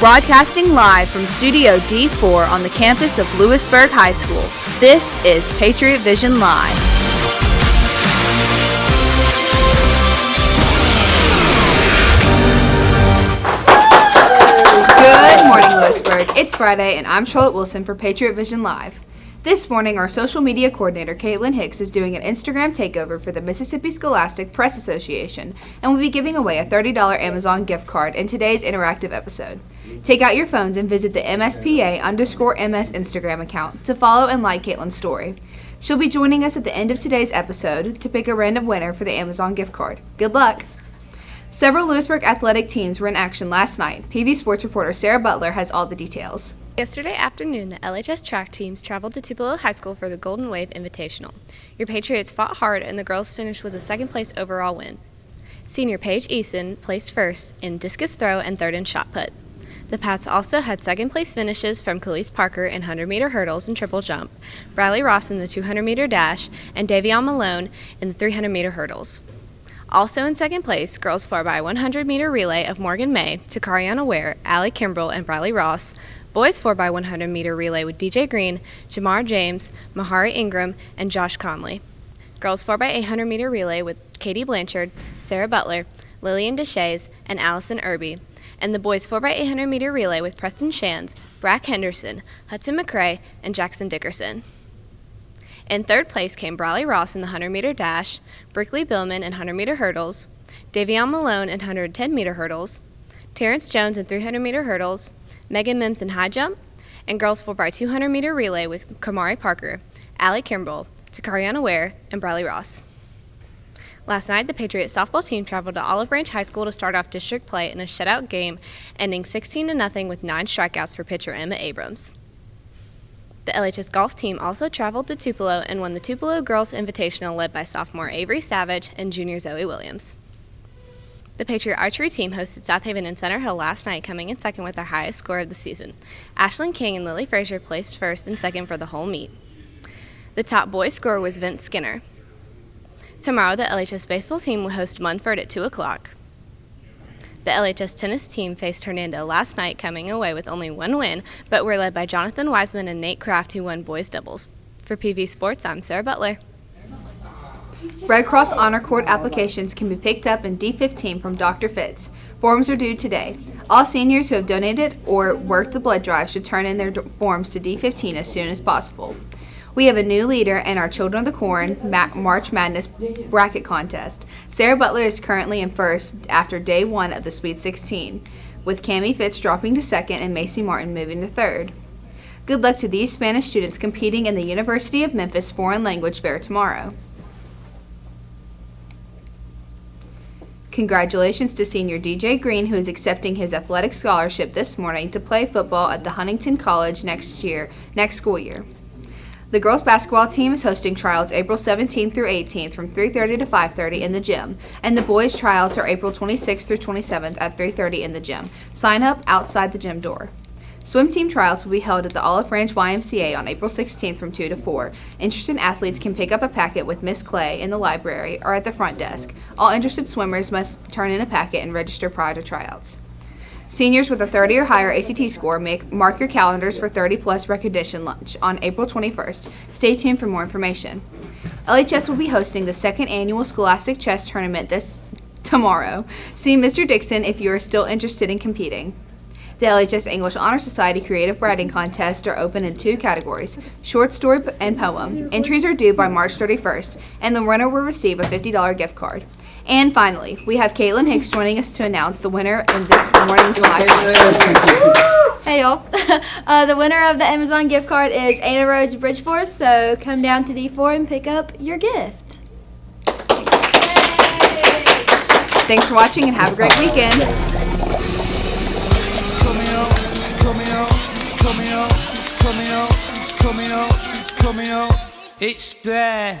Broadcasting live from Studio D4 on the campus of Lewisburg High School, this is Patriot Vision Live. Good morning, Lewisburg. It's Friday, and I'm Charlotte Wilson for Patriot Vision Live. This morning, our social media coordinator, Caitlin Hicks, is doing an Instagram takeover for the Mississippi Scholastic Press Association and will be giving away a $30 Amazon gift card in today's interactive episode. Take out your phones and visit the MSPA_MS Instagram account to follow and like Caitlin's story. She'll be joining us at the end of today's episode to pick a random winner for the Amazon gift card. Good luck! Several Lewisburg athletic teams were in action last night. PV Sports reporter Sarah Butler has all the details. Yesterday afternoon, the LHS track teams traveled to Tupelo High School for the Golden Wave Invitational. Your Patriots fought hard, and the girls finished with a second-place overall win. Senior Paige Eason placed first in discus throw and third in shot put. The Pats also had second-place finishes from Khalees Parker in 100-meter hurdles and triple jump, Bradley Ross in the 200-meter dash, and Davion Malone in the 300-meter hurdles. Also in second place, girls 4x100-meter relay of Morgan May, Takariana Ware, Allie Kimbrell, and Bradley Ross. Boys 4x100-meter relay with DJ Green, Jamar James, Mahari Ingram, and Josh Conley. Girls 4x800-meter relay with Katie Blanchard, Sarah Butler, Lillian Deshays, and Allison Irby. And the boys 4x800-meter relay with Preston Shands, Brack Henderson, Hudson McCray, and Jackson Dickerson. In third place came Bradley Ross in the 100-meter dash, Brickley Billman in 100-meter hurdles, Davion Malone in 110-meter hurdles, Terrence Jones in 300-meter hurdles, Megan Mims in high jump, and girls 4x200-meter relay with Kamari Parker, Allie Kimbrell, Takariana Ware, and Bradley Ross. Last night, the Patriots softball team traveled to Olive Branch High School to start off district play in a shutout game, ending 16-0 with 9 strikeouts for pitcher Emma Abrams. The LHS golf team also traveled to Tupelo and won the Tupelo Girls Invitational led by sophomore Avery Savage and junior Zoe Williams. The Patriot archery team hosted South Haven and Center Hill last night, coming in second with their highest score of the season. Ashlyn King and Lily Frazier placed first and second for the whole meet. The top boys scorer was Vince Skinner. Tomorrow, the LHS baseball team will host Munford at 2 o'clock. The LHS tennis team faced Hernando last night, coming away with only one win, but were led by Jonathan Wiseman and Nate Kraft, who won boys doubles. For PV Sports, I'm Sarah Butler. Red Cross Honor Cord applications can be picked up in D15 from Dr. Fitz. Forms are due today. All seniors who have donated or worked the blood drive should turn in their forms to D15 as soon as possible. We have a new leader in our Children of the Corn March Madness bracket contest. Sarah Butler is currently in first after day 1 of the Sweet 16, with Cammie Fitz dropping to second and Macy Martin moving to third. Good luck to these Spanish students competing in the University of Memphis Foreign Language Fair tomorrow. Congratulations to senior DJ Green, who is accepting his athletic scholarship this morning to play football at the Huntington College next school year. The girls basketball team is hosting tryouts April 17th through 18th from 3:30 to 5:30 in the gym, and the boys tryouts are April 26th through 27th at 3:30 in the gym. Sign up outside the gym door. Swim team tryouts will be held at the Olive Branch YMCA on April 16th from 2 to 4. Interested athletes can pick up a packet with Miss Clay in the library or at the front desk. All interested swimmers must turn in a packet and register prior to tryouts. Seniors with a 30 or higher ACT score, mark your calendars for 30-plus recognition lunch on April 21st. Stay tuned for more information. LHS will be hosting the 2nd annual Scholastic Chess Tournament tomorrow. See Mr. Dixon if you are still interested in competing. The LHS English Honor Society Creative Writing Contests are open in 2 categories, short story and poem. Entries are due by March 31st, and the winner will receive a $50 gift card. And finally, we have Caitlin Hicks joining us to announce the winner in this morning's live. Hey y'all. The winner of the Amazon gift card is Anna Rhodes Bridgeforth, so come down to D4 and pick up your gift. Thanks for watching and have a great weekend. It's there.